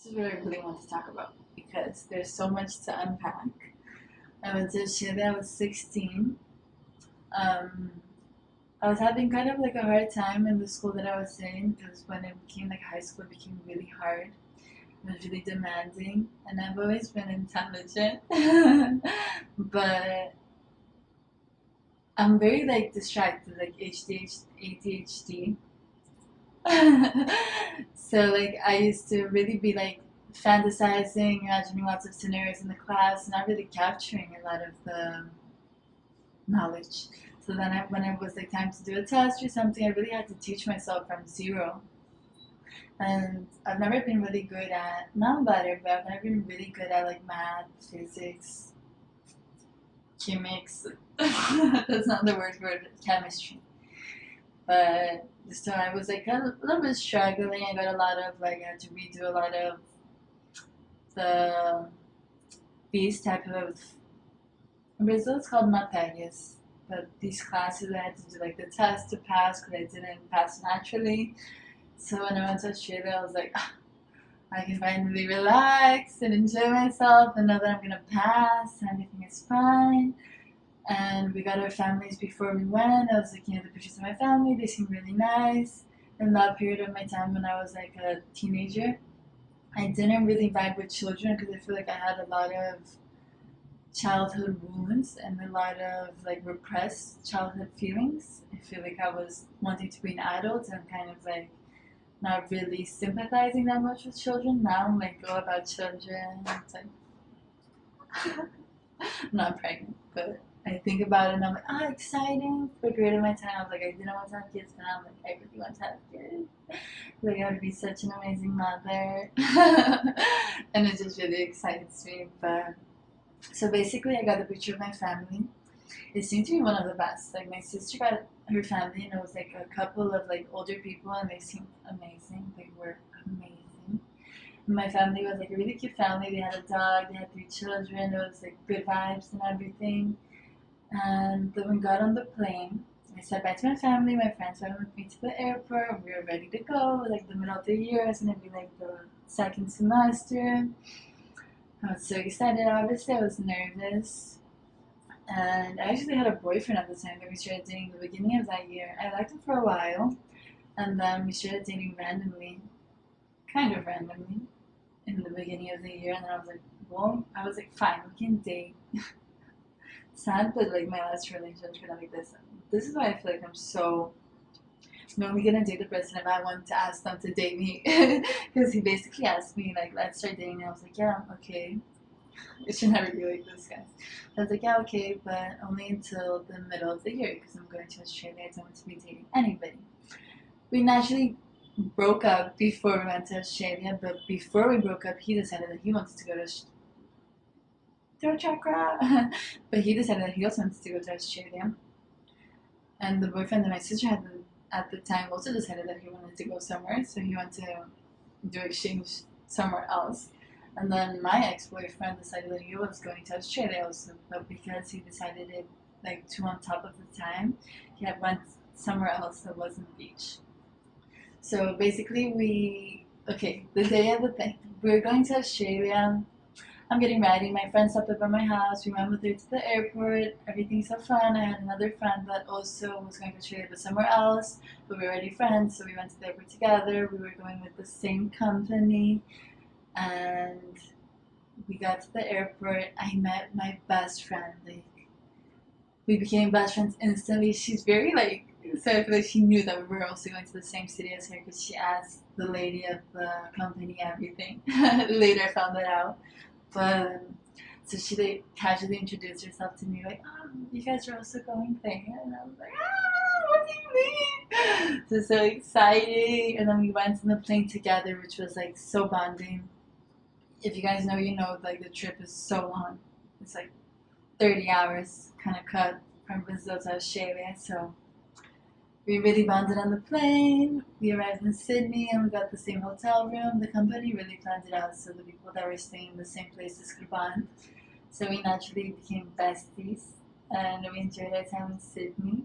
is what I really want to talk about because there's so much to unpack. I went to Chile, I was 16. Um, I was having kind of like a hard time in the school that I was in because when it became like high school, it became really hard. It was really demanding, and I've always been intelligent, but I'm very like distracted, like ADHD. So like I used to really be like fantasizing, imagining lots of scenarios in the class, not really capturing a lot of the knowledge. So then when it was like time to do a test or something, I really had to teach myself from zero. And I've never been really good at, now I'm better, but I've never been really good at like math, physics, chemics. That's not the word for it, chemistry. But so I was like a little bit struggling. I got a lot of like, I had to redo a lot of the these type of in Brazil it's called matérias. But these classes I had to do like the test to pass because I didn't pass naturally. So when I went to Australia, I was like, "Ah, I can finally relax and enjoy myself and know that I'm gonna pass. Everything is fine." And we got our families before we went. I was looking at the pictures of my family. They seemed really nice. In that period of my time when I was like a teenager, I didn't really vibe with children because I feel like I had a lot of childhood wounds and a lot of like repressed childhood feelings. I feel like I was wanting to be an adult and kind of like not really sympathizing that much with children. Now I'm like all about children. It's like I'm not pregnant, but I think about it and I'm like, ah, exciting. For a period of my time, I was like, I didn't want to have kids, but now I'm like, I really want to have kids. Like, I would be such an amazing mother. And it just really excites me. But so basically, I got a picture of my family. It seemed to be one of the best. Like, my sister got her family, and it was like a couple of like older people, and they seemed amazing. They were amazing. My family was like a really cute family. They had a dog, they had three children. It was like good vibes and everything. And then we got on the plane. I said bye to my family. My friends went with me to the airport. We were ready to go. Like the middle of the year, it's gonna be like the second semester. I was so excited. Obviously, I was nervous. And I actually had a boyfriend at the time that we started dating the beginning of that year. I liked him for a while, and then we started dating randomly, kind of randomly, in the beginning of the year. And then I was like, well, I was like, fine, we can date. Sad, but like my last relationship like this. This is why I feel like I'm so. I'm only gonna date the person if I want to ask them to date me, because he basically asked me like, let's start dating. And I was like, yeah, okay. It should never be like this, guys. I was like, yeah, okay, but only until the middle of the year because I'm going to Australia. I don't want to be dating anybody. We naturally broke up before we went to Australia, but before we broke up, he decided that he wanted to go to throat chakra, but he decided that he also wanted to go to Australia. And the boyfriend that my sister had at the time also decided that he wanted to go somewhere, so he wanted to do exchange somewhere else. And then my ex-boyfriend decided that he was going to Australia also, but because he decided it like two on top of the time, he had went somewhere else that wasn't the beach. So basically, okay, the day of the thing, we were going to Australia. I'm getting ready. My friend stopped up at my house. We went with her to the airport. Everything's so fun. I had another friend that also was going to Australia but somewhere else. But we were already friends, so we went to the airport together. We were going with the same company. And we got to the airport. I met my best friend. Like, we became best friends instantly. She's very like, so I feel like she knew that we were also going to the same city as her because she asked the lady of the company everything. Later I found that out. But so she like casually introduced herself to me like, oh, you guys are also going there. And I was like, ah, what do you mean? So exciting. And then we went on the plane together, which was like so bonding. If you guys know, you know, like the trip is so long. It's like 30 hours kind of cut from Brazil to Australia. So we really bonded on the plane. We arrived in Sydney and we got the same hotel room. The company really planned it out so the people that were staying in the same places could bond. So we naturally became besties and we enjoyed our time in Sydney.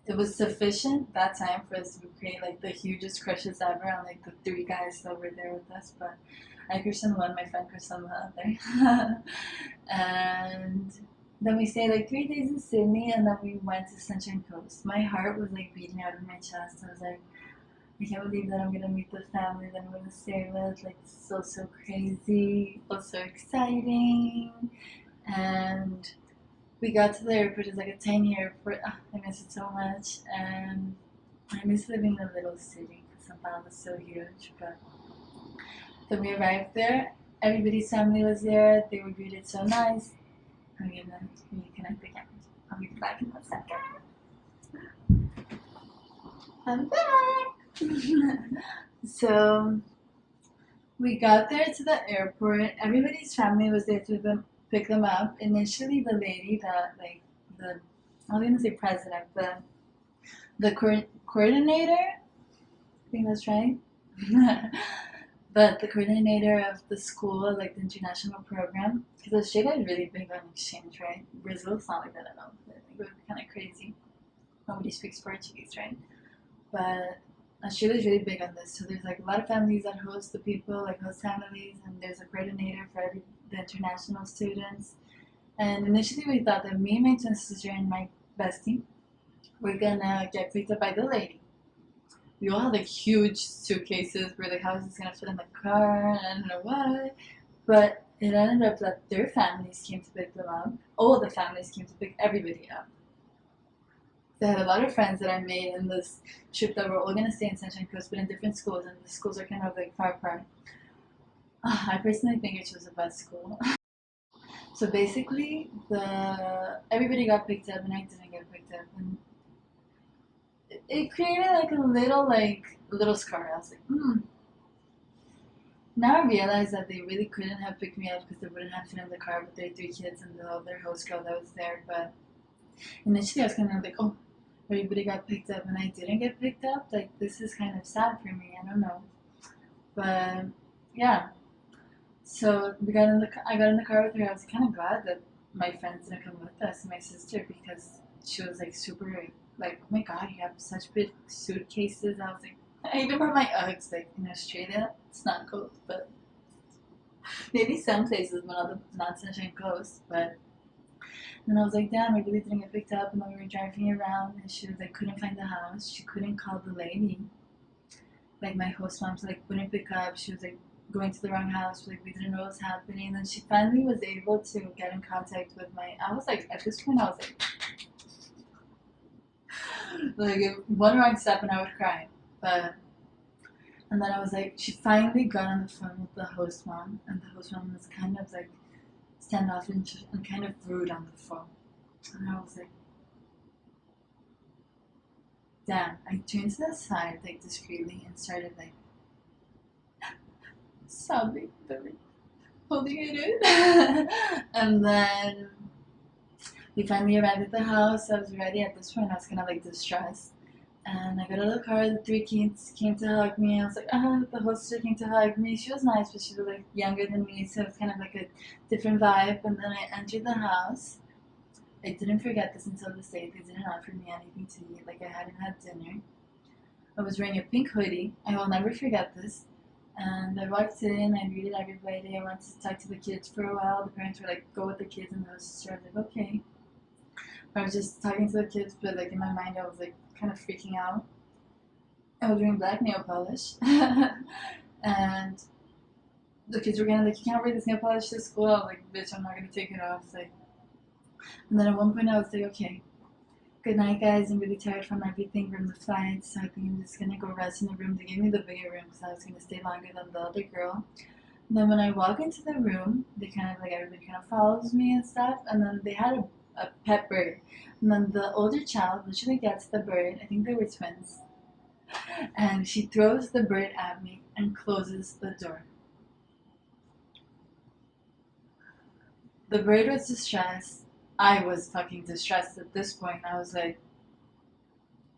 it was sufficient that time for us to create like the hugest crushes ever on like the three guys that were there with us. But I crushed on one, my friend crushed on the other. And then we stayed like 3 days in Sydney, and then we went to Sunshine Coast. My heart was like beating out of my chest. I was like, I can't believe that I'm gonna meet the family that I'm gonna stay with. Like, so crazy, so exciting. And we got to the airport. It's like a tiny airport. Oh, I miss it so much, and I miss living in a little city because São Paulo is so huge. But then we arrived there. Everybody's family was there. They were greeted so nice. I'm gonna reconnect the camera. I'll be back in a second. I'm back. So we got there to the airport. Everybody's family was there to pick them up. Initially, the lady that like the I was gonna say president, the coordinator. I think that's right. But the coordinator of the school, like the international program, because Australia is really big on exchange, right? Brazil's not like that at all. I think it would be kind of crazy. Nobody speaks Portuguese, right? But Australia is really big on this. So there's like a lot of families that host the people, like host families, and there's a coordinator for the international students. And initially we thought that me, my twin sister, and my bestie were gonna get picked up by the lady. We all had like huge suitcases. We're like, how is this gonna fit in the car? I don't know what. But it ended up that their families came to pick them up. All the families came to pick everybody up. They had a lot of friends that I made in this trip that were all gonna stay in Sunshine Coast, but in different schools, and the schools are kind of like far apart. I personally think I chose the best school. So basically, the everybody got picked up, and I didn't get picked up, and it created like a little scar. I was like, hmm. Now I realize that they really couldn't have picked me up because they wouldn't have fit in the car with their three kids and the other host girl that was there. But initially, I was kind of like, oh, everybody got picked up, and I didn't get picked up. Like, this is kind of sad for me. I don't know, but yeah. So I got in the car with her. I was kind of glad that my friends didn't come with us, my sister, because she was like super like, oh my god, you have such big suitcases. I was like, I even brought my Uggs. Like in Australia, it's not cold, but maybe some places, but not Sunshine Coast. But then I was like, damn, I really didn't get picked up. And then we were driving around, and she was like, couldn't find the house. She couldn't call the lady. Like my host mom, like wouldn't pick up. She was like going to the wrong house. Like we didn't know what was happening. And then she finally was able to get in contact with my. I was like, at this point, I was like one wrong step and I would cry. But and then I was like, she finally got on the phone with the host mom, and the host mom was kind of like standoffish and kind of rude on the phone. And I was like, damn. I turned to the side like discreetly and started like sobbing, really holding it in. And then we finally arrived at the house. I was ready at this point. I was kind of like distressed. And I got out of the car. The three kids came to hug me. I was like, ah, the hostess came to hug me. She was nice, but she was like younger than me, so it was kind of like a different vibe. And then I entered the house. I didn't forget this until this day. They didn't offer me anything to eat. Like I hadn't had dinner. I was wearing a pink hoodie. I will never forget this. And I walked in, I greeted everybody. I went to talk to the kids for a while. The parents were like, go with the kids, and the hostess was like, okay. I was just talking to the kids, but like in my mind, I was like kind of freaking out. I was wearing black nail polish, and the kids were gonna like, you can't wear this nail polish to school. I was like, bitch, I'm not gonna take it off. Like, and then at one point, I was like, okay, good night, guys. I'm really tired from everything from the flight, so I think I'm just gonna go rest in the room. They gave me the bigger room because I was gonna stay longer than the other girl. And then when I walk into the room, they kind of like everybody kind of follows me and stuff, and then they had a pet bird. And then the older child literally gets the bird. I think they were twins. And she throws the bird at me and closes the door. The bird was distressed. I was fucking distressed at this point. I was like,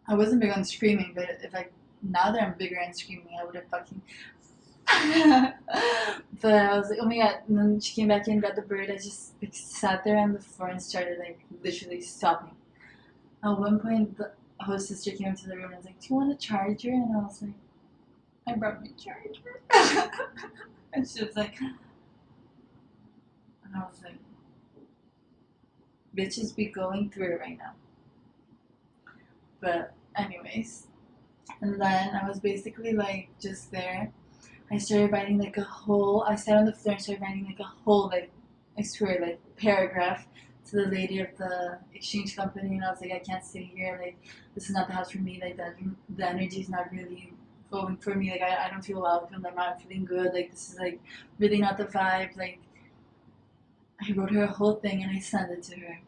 I wasn't big on screaming, but if I now that I'm bigger and screaming, I would have fucking. But I was like, oh my god! And then she came back in, got the bird. I just like, sat there on the floor and started like literally sobbing. At one point, host sister came into the room and was like, "Do you want a charger?" And I was like, "I brought my charger." And she was like, and I was like, "Bitches be going through it right now." But anyways, and then I was basically like just there. I started writing like a whole. I sat on the floor and started writing like a whole, like, I swear, like, paragraph to the lady of the exchange company, and I was like, I can't stay here. Like, this is not the house for me. Like, the energy is not really going for me. Like, I don't feel welcome. I'm not feeling good. Like, this is like really not the vibe. Like, I wrote her a whole thing and I sent it to her.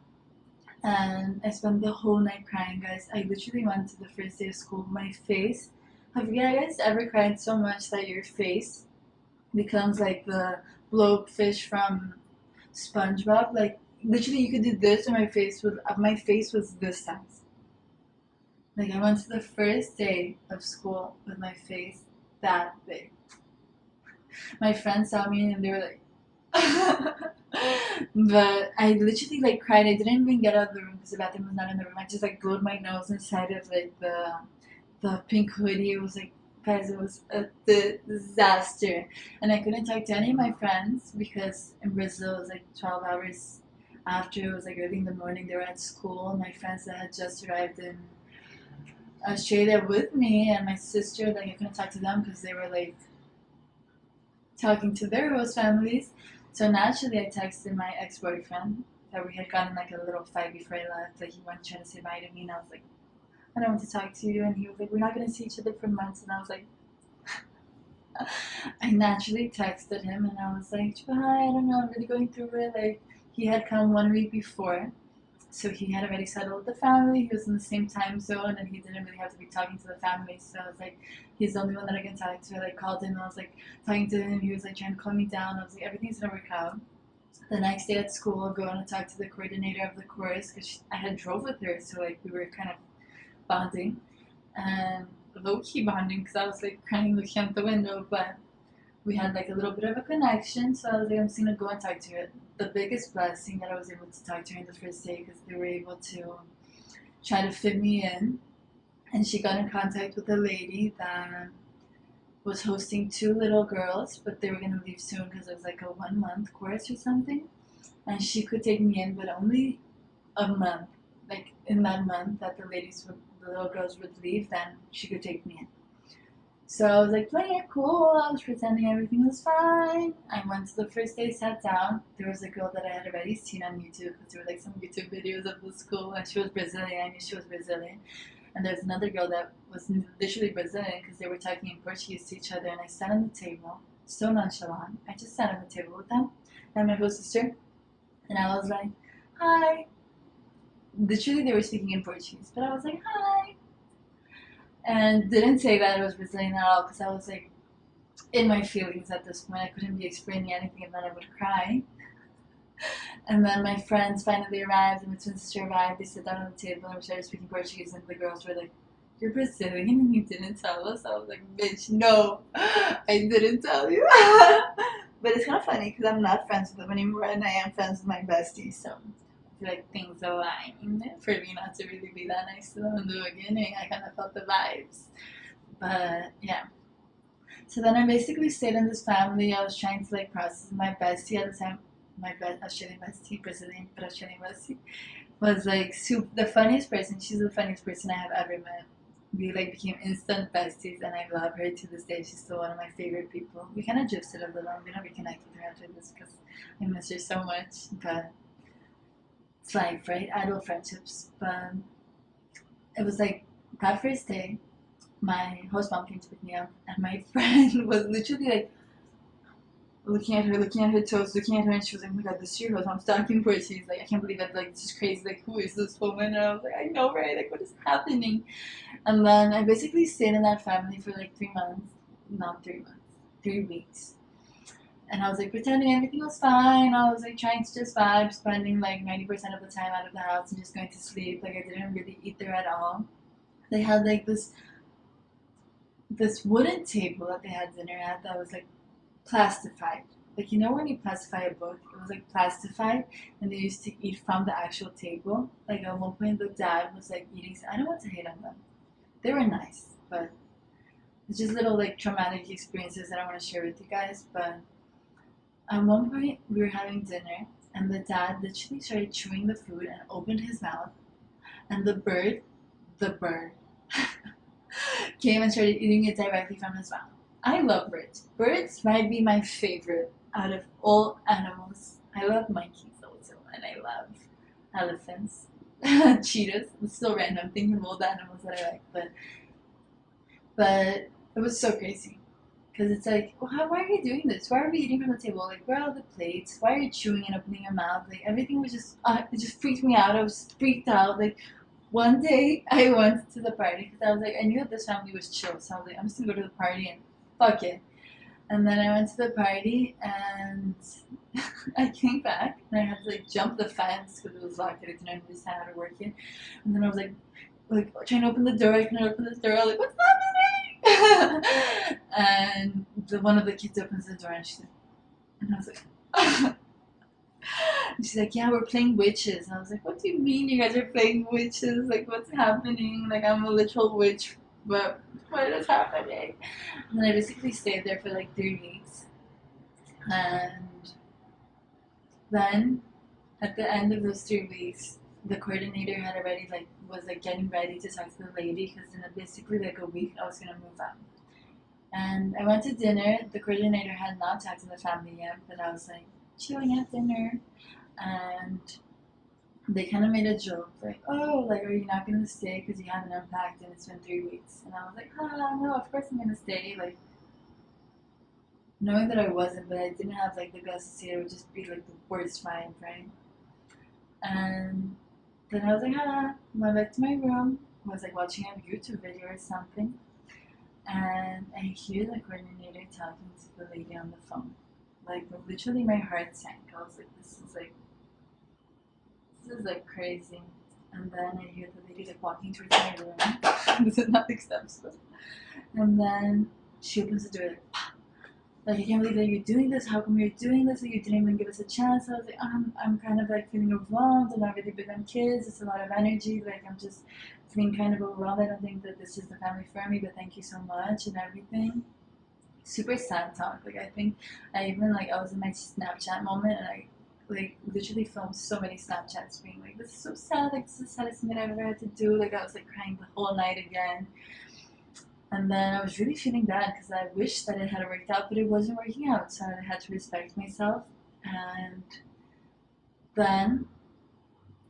And I spent the whole night crying, guys. I literally went to the first day of school. My face. Have you guys ever cried so much that your face becomes like the blowfish from SpongeBob? Like, literally, you could do this, and my face was this size. Like, I went to the first day of school with my face that big. My friends saw me and they were like, but I literally like cried. I didn't even get out of the room because the bathroom was not in the room. I just like blowed my nose inside of like the pink hoodie. It was like, guys, it was a disaster. And I couldn't talk to any of my friends because in Brazil it was like 12 hours after. It was like early in the morning. They were at school. My friends that had just arrived in Australia with me and my sister, like, I couldn't talk to them because they were like talking to their host families. So naturally, I texted my ex-boyfriend that we had gotten like a little fight before I left. Like, he went trying to say bye to me, and I was like, I don't want to talk to you. And he was like, we're not going to see each other for months. And I was like, I naturally texted him and I was like, hi, I don't know, I'm really going through it. Like, he had come 1 week before, so he had already settled with the family. He was in the same time zone and he didn't really have to be talking to the family. So I was like, he's the only one that I can talk to. I like called him and I was like talking to him. He was like trying to calm me down. I was like, everything's gonna work out. The next day at school, I'll go and talk to the coordinator of the course because I had drove with her, so like we were kind of bonding and low key bonding because I was like crying looking out the window, but we had like a little bit of a connection. So I was like, I'm just gonna go and talk to her. The biggest blessing that I was able to talk to her in the first day because they were able to try to fit me in, and she got in contact with a lady that was hosting two little girls, but they were gonna leave soon because it was like a 1 month course or something, and she could take me in, but only a month. Like, in that month that the little girls would leave, then she could take me in. So I was like playing it cool. I was pretending everything was fine. I went to the first day, sat down. There was a girl that I had already seen on YouTube because there were like some YouTube videos of the school, and she was Brazilian. I knew she was Brazilian. And there's another girl that was literally Brazilian because they were talking in Portuguese to each other. And I sat on the table, so nonchalant. I just sat on the table with them and my host sister, and I was like, "Hi." Literally, they were speaking in Portuguese, but I was like, "Hi," and didn't say that I was Brazilian at all because I was like in my feelings at this point. I couldn't be explaining anything, and then I would cry. And then my friends finally arrived, and my twin sister arrived. They sat down on the table and we started speaking Portuguese, and the girls were like, "You're Brazilian and you didn't tell us?" I was like, "Bitch, no, I didn't tell you." But it's kind of funny because I'm not friends with them anymore, and I am friends with my besties, so I feel like things align for me not to really be that nice to them in the beginning. I kind of felt the vibes. But yeah. So then I basically stayed in this family. I was trying to like process my bestie at the time. My Australian bestie, Brazilian but Australian bestie, was like the funniest person. She's the funniest person I have ever met. We like became instant besties, and I love her to this day. She's still one of my favorite people. We kind of drifted a little. I'm gonna reconnect with her after this because I miss her so much. But it's life, right? Adult friendships. But it was like that first day, my host mom came to pick me up, and my friend was literally like looking at her toes, looking at her, and she was like, "Oh my god, this is your host mom's talking Portuguese. Like, I can't believe that. Like, this is crazy. Like, who is this woman?" And I was like, "I know, right? Like, what is happening?" And then I basically stayed in that family for like 3 months, not 3 months, 3 weeks. And I was like pretending everything was fine. I was like trying to just vibe, spending like 90% of the time out of the house and just going to sleep. Like, I didn't really eat there at all. They had like this wooden table that they had dinner at that was like plastified. like, you know when you plastify a book, it was like plastified, and they used to eat from the actual table. Like at one point, the dad was like eating. I don't want to hate on them. They were nice, but it's just little like traumatic experiences that I want to share with you guys. But at one point, we were having dinner, and the dad literally started chewing the food and opened his mouth, and the bird, came and started eating it directly from his mouth. I love birds. Birds might be my favorite out of all animals. I love monkeys also, and I love elephants, cheetahs. It's so random thinking of all the animals that I like, but it was so crazy. Because it's like, well, why are you doing this? Why are we eating from the table? Like, where are all the plates? Why are you chewing and opening your mouth? Like, everything was just, it just freaked me out. I was freaked out. Like, one day I went to the party because I was like, I knew that this family was chill. So I was like, I'm just gonna go to the party and fuck it. And then I went to the party and I came back and I had to like jump the fence because it was locked. I didn't understand how to work it. And then I was like trying to open the door. I couldn't open the door. I was like, what's happening? And one of the kids opens the door and she's like, and I was like, and she's like, yeah, we're playing witches. And I was like, what do you mean you guys are playing witches? Like, what's happening? Like, I'm a literal witch, but what is happening? And then I basically stayed there for like 3 weeks. And then at the end of those 3 weeks, the coordinator had already like was like getting ready to talk to the lady because in basically like a week I was gonna move out. And I went to dinner. The coordinator had not talked to the family yet, but I was like chilling at dinner, and they kind of made a joke like, "Oh, like, are you not gonna stay because you haven't unpacked and it's been 3 weeks?" And I was like, no, of course I'm gonna stay." Like knowing that I wasn't, but I didn't have like the guts to say it would just be like the worst vibe, right? And then I was like, went back to my room. I was like watching a YouTube video or something, and I hear the coordinator talking to the lady on the phone. Like literally, my heart sank. I was like, this is like crazy. And then I hear the lady like walking towards my room. This is nothing steps, but and then she opens the door like I can't believe that you're doing this. How come you're doing this? Like, you didn't even give us a chance. I was like, I'm kind of like feeling overwhelmed. I'm not really big on kids. It's a lot of energy. Like I'm just feeling kind of overwhelmed. I don't think that this is the family for me, but thank you so much and everything. Super sad talk. Like I think I even like I was in my Snapchat moment and I like literally filmed so many Snapchats being like, this is so sad. Like this is the saddest thing that I've ever had to do. Like I was like crying the whole night again. And then I was really feeling bad because I wished that it had worked out, but it wasn't working out. So I had to respect myself. And then,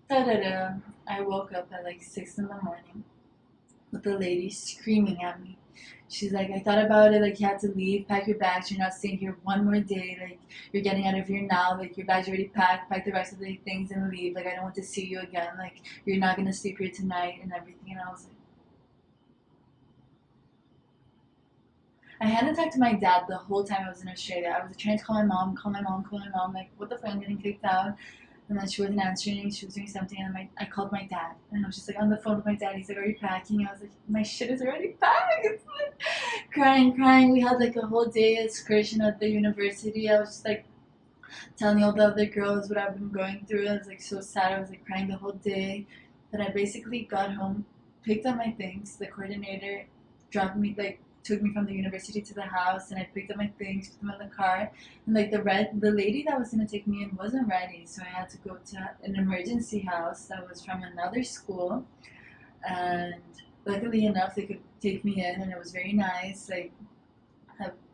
da da da, I woke up at like 6 in the morning with the lady screaming at me. She's like, I thought about it, like you had to leave, pack your bags, you're not staying here one more day, like you're getting out of here now, like your bags are already packed, pack the rest of the things and leave, like I don't want to see you again, like you're not gonna sleep here tonight and everything. And I was like, I hadn't talked to my dad the whole time I was in Australia. I was trying to call my mom, like, what the fuck, I'm getting kicked out. And then she wasn't answering, she was doing something, and I called my dad. And I was just like on the phone with my dad. He's like, are you packing? I was like, my shit is already packed. Like, crying. We had like a whole day excursion at the university. I was just like telling all the other girls what I've been going through. I was like so sad. I was like crying the whole day. But I basically got home, picked up my things. The coordinator dropped me, like, took me from the university to the house, and I picked up my things, put them in the car, and like the lady that was gonna take me in wasn't ready, so I had to go to an emergency house that was from another school, and luckily enough they could take me in, and it was very nice. Like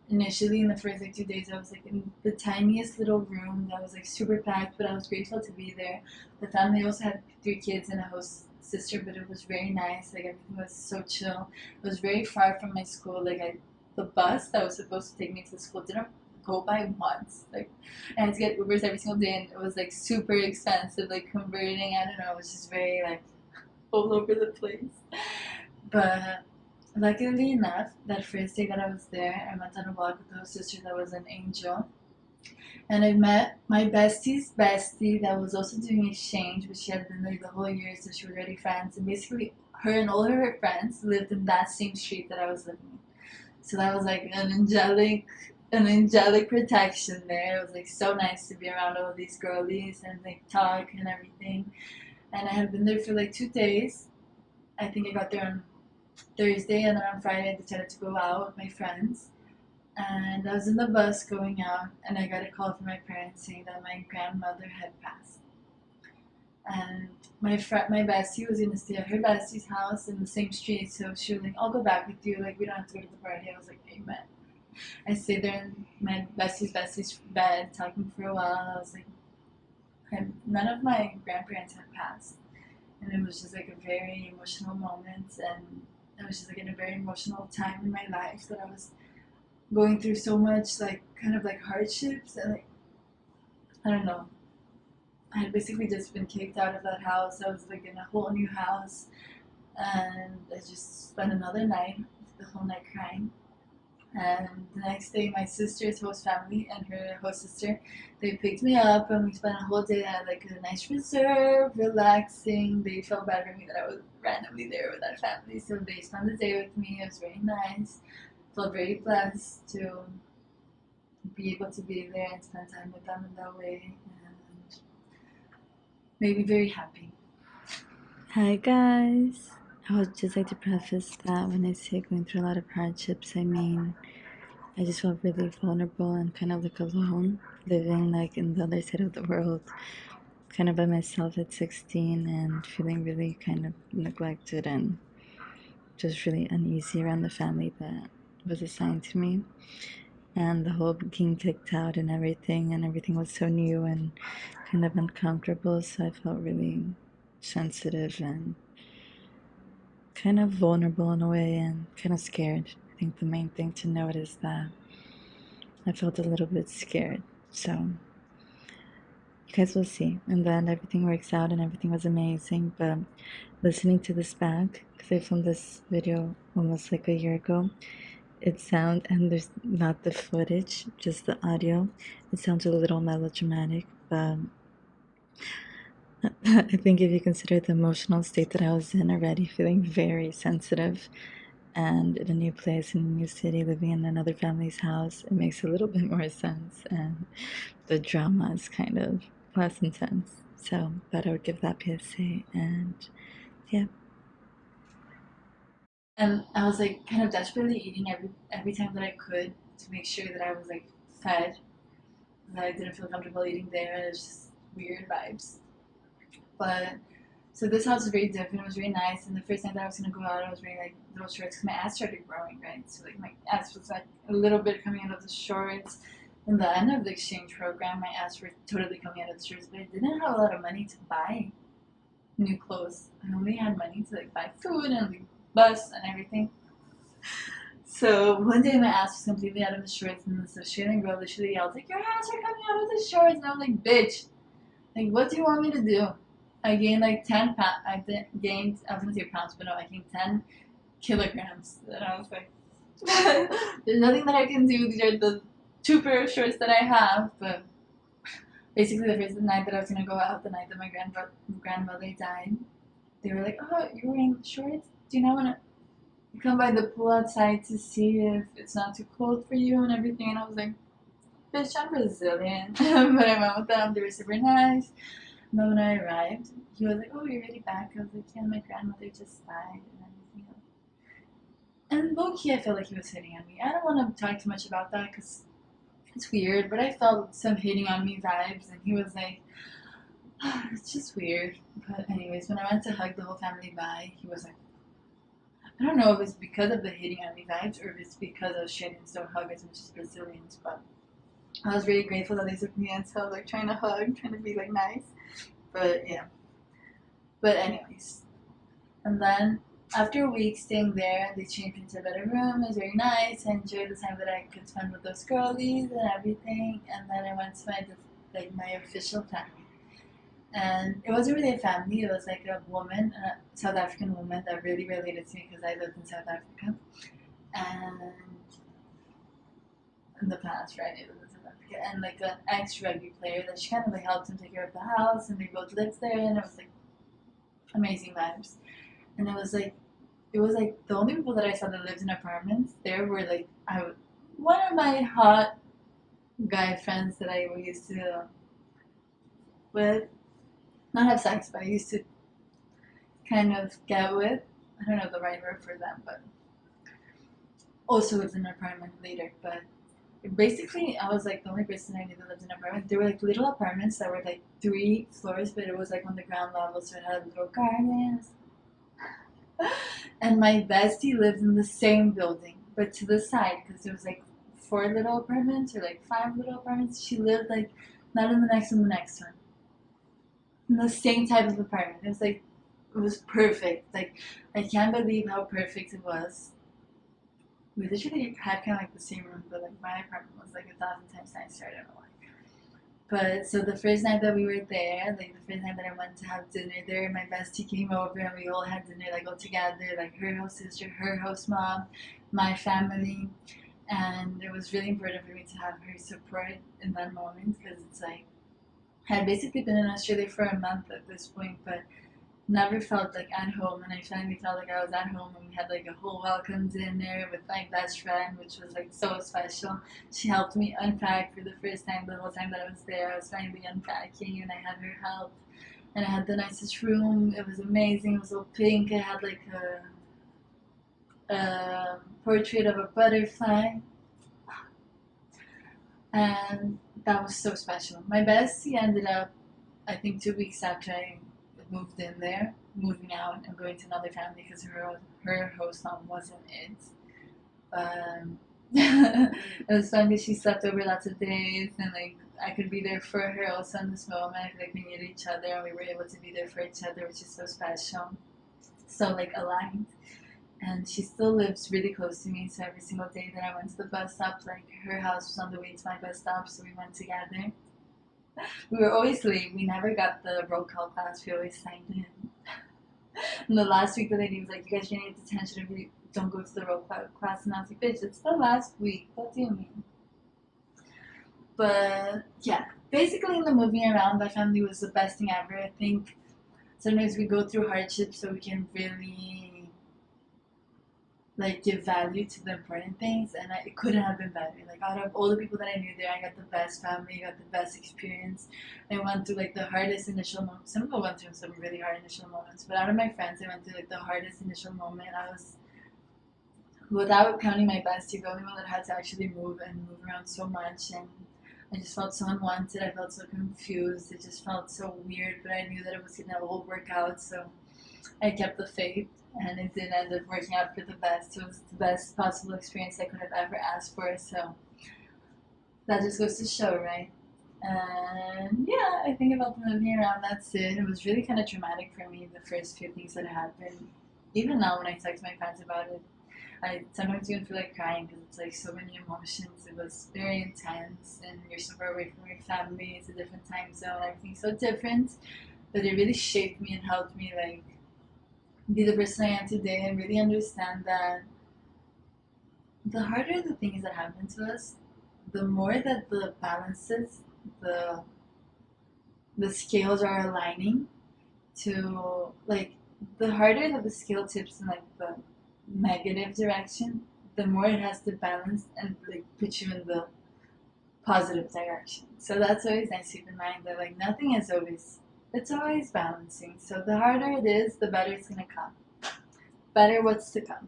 initially in the first like 2 days I was like in the tiniest little room that was like super packed, but I was grateful to be there. The family also had 3 kids and a host sister, but it was very nice. Like everything was so chill. It was very far from my school. The bus that was supposed to take me to the school didn't go by once. Like I had to get Ubers every single day, and it was like super expensive. Like converting, I don't know. It was just very like all over the place. But luckily enough, that first day that I was there, I went on a walk with the host sister that was an angel. And I met my bestie's bestie that was also doing exchange, but she had been there the whole year, so she was already friends. And basically, her and all of her friends lived in that same street that I was living in. So that was like an angelic an angelic protection there. It was like so nice to be around all these girlies and like talk and everything. And I had been there for like 2 days. I think I got there on Thursday, and then on Friday I decided to go out with my friends. And I was in the bus going out, and I got a call from my parents saying that my grandmother had passed. And my bestie was gonna stay at her bestie's house in the same street, so she was like, "I'll go back with you. Like we don't have to go to the party." I was like, "Amen." I stayed there in my bestie's bed talking for a while. I was like, none of my grandparents had passed, and it was just like a very emotional moment, and I was just like in a very emotional time in my life that I was going through so much like kind of like hardships and like I don't know. I had basically just been kicked out of that house. I was like in a whole new house, and I just spent another night, the whole night crying. And the next day, my sister's host family and her host sister, they picked me up, and we spent a whole day at like a nice reserve, relaxing. They felt bad for me that I was randomly there with that family, so they spent the day with me. It was very nice. Felt very blessed to be able to be there and spend time with them in that way, and made me very happy. Hi guys! I would just like to preface that when I say going through a lot of hardships, I mean I just felt really vulnerable and kind of like alone, living like in the other side of the world, kind of by myself at 16 and feeling really kind of neglected and just really uneasy around the family that was assigned to me. And the whole being kicked out and everything was so new and kind of uncomfortable, so I felt really sensitive and kind of vulnerable in a way and kind of scared. I think the main thing to note is that I felt a little bit scared. So you guys will see. And then everything works out and everything was amazing. But listening to this back, because I filmed this video almost like a year ago, it sounds, and there's not the footage, just the audio. It sounds a little melodramatic, but I think if you consider the emotional state that I was in already, feeling very sensitive and in a new place, in a new city, living in another family's house, it makes a little bit more sense, and the drama is kind of less intense. So, but I would give that PSA, and yeah. And I was like kind of desperately eating every time that I could to make sure that I was like fed. That I didn't feel comfortable eating there. It was just weird vibes. But so this house was very different. It was very nice. And the first time that I was gonna go out, I was wearing like little shorts because my ass started growing, right? So like my ass was like a little bit coming out of the shorts. In the end of the exchange program, my ass were totally coming out of the shorts, but I didn't have a lot of money to buy new clothes. I only had money to like buy food and like bus and everything. So one day my ass was completely out of the shorts, and this Australian girl literally yelled like, "Your ass are coming out of the shorts!" And I'm like, "Bitch, like what do you want me to do?" I gained like 10 pounds. Gained, I was gonna say pounds, but no, I gained 10 kilograms. And I was like, "There's nothing that I can do. These are the two pair of shorts that I have." But basically, the first night that I was gonna go out, the night that my grandmother died, they were like, "Oh, you're wearing shorts? Do you not wanna come by the pool outside to see if it's not too cold for you and everything?" And I was like, "Bitch, I'm Brazilian." But I went with them. They were super nice. And then when I arrived, he was like, "Oh, you're already back?" I was like, "Yeah, my grandmother just died and everything else." And low key, I felt like he was hitting on me. I don't want to talk too much about that because it's weird, but I felt some hitting on me vibes, and he was like, "It's just weird." But anyways, when I went to hug the whole family bye, he was like, I don't know if it's because of the hitting on me vibes or if it's because Australians don't hug as much as Brazilians, but I was really grateful that they took me in, so I was like trying to hug, trying to be like nice. But yeah. But anyways. And then after a week staying there, they changed me to a better room. It was very nice. I enjoyed the time that I could spend with those girlies and everything. And then I went to my official family. And it wasn't really a family, it was like a woman, a South African woman that really related to me because I lived in South Africa. And in the past, right? It was in South Africa. And like an ex rugby player that she kind of like helped him take care of the house, and they both lived there, and it was like amazing vibes. And it was like the only people that I saw that lived in apartments there were like one of my hot guy friends that I used to with, not have sex, but I used to kind of get with. I don't know the right word for them, but also lived in an apartment later. But basically, I was like the only person I knew that lived in an apartment. There were like little apartments that were like 3 floors, but it was like on the ground level, so it had little gardens. And my bestie lived in the same building, but to the side, because there was like 4 little apartments or like 5 little apartments. She lived like not in the next one, the next one, in the same type of apartment. It was like it was perfect. Like I can't believe how perfect it was. We literally had kind of like the same room, but like my apartment was like 1,000 times nicer. I don't know why. But so the first night that we were there, like the first night that I went to have dinner there, my bestie came over and we all had dinner like all together, like her host sister, her host mom, my family, and it was really important for me to have her support in that moment because it's like I had basically been in Australia for a month at this point, but never felt like at home, and I finally felt like I was at home, and we had like a whole welcome dinner with my best friend, which was like so special. She helped me unpack for the first time. The whole time that I was there, I was finally unpacking, and I had her help, and I had the nicest room. It was amazing. It was all pink. I had like a portrait of a butterfly, and that was so special. My bestie ended up, I think, 2 weeks after I moved in there, moving out and going to another family because her host home wasn't it. It was fun because she slept over lots of days and like I could be there for her also in this moment. I feel like we needed each other and we were able to be there for each other, which is so special. So like aligned. And she still lives really close to me, so every single day that I went to the bus stop, like her house was on the way to my bus stop, so we went together. We were always late. We never got the roll call class. We always signed in. And the last week, the lady was like, "You guys need detention if you don't go to the roll call class." And I was like, "Bitch, it's the last week. What do you mean?" But yeah, basically, in the moving around, that family was the best thing ever. I think sometimes we go through hardships so we can really like give value to the important things, and it couldn't have been better. Like out of all the people that I knew there, I got the best family, I got the best experience. I went through like the hardest initial moments. Some people went through some really hard initial moments, but out of my friends, I went through like the hardest initial moment. I was, without counting my bestie, the only one that had to actually move and move around so much, and I just felt so unwanted. I felt so confused. It just felt so weird, but I knew that it was gonna all work out. So I kept the faith, and it did end up working out for the best. It was the best possible experience I could have ever asked for. So that just goes to show, right? And yeah, I think about the moving around. That's it. It was really kind of traumatic for me. The first few things that happened. Even now, when I text my friends about it, I sometimes even feel like crying because it's like so many emotions. It was very intense, and you're so far away from your family. It's a different time zone. Everything's so different, but it really shaped me and helped me like be the person I am today and really understand that the harder the things that happen to us, the more that the balances, the the scales are aligning to like the harder that the scale tips in like the negative direction, the more it has to balance and like put you in the positive direction. So that's always nice to keep in mind that like nothing is always, it's always balancing. So the harder it is, the better it's gonna come. Better what's to come.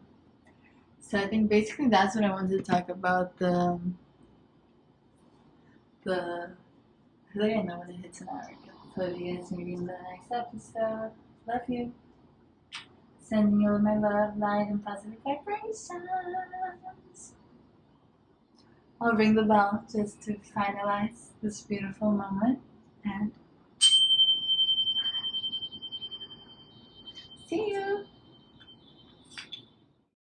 So I think basically that's what I wanted to talk about. The I feel like I know when it hits an hour. So you guys maybe in the next episode. Love you. Sending you all my love, light, and positive vibrations. I'll ring the bell just to finalize this beautiful moment. And see you.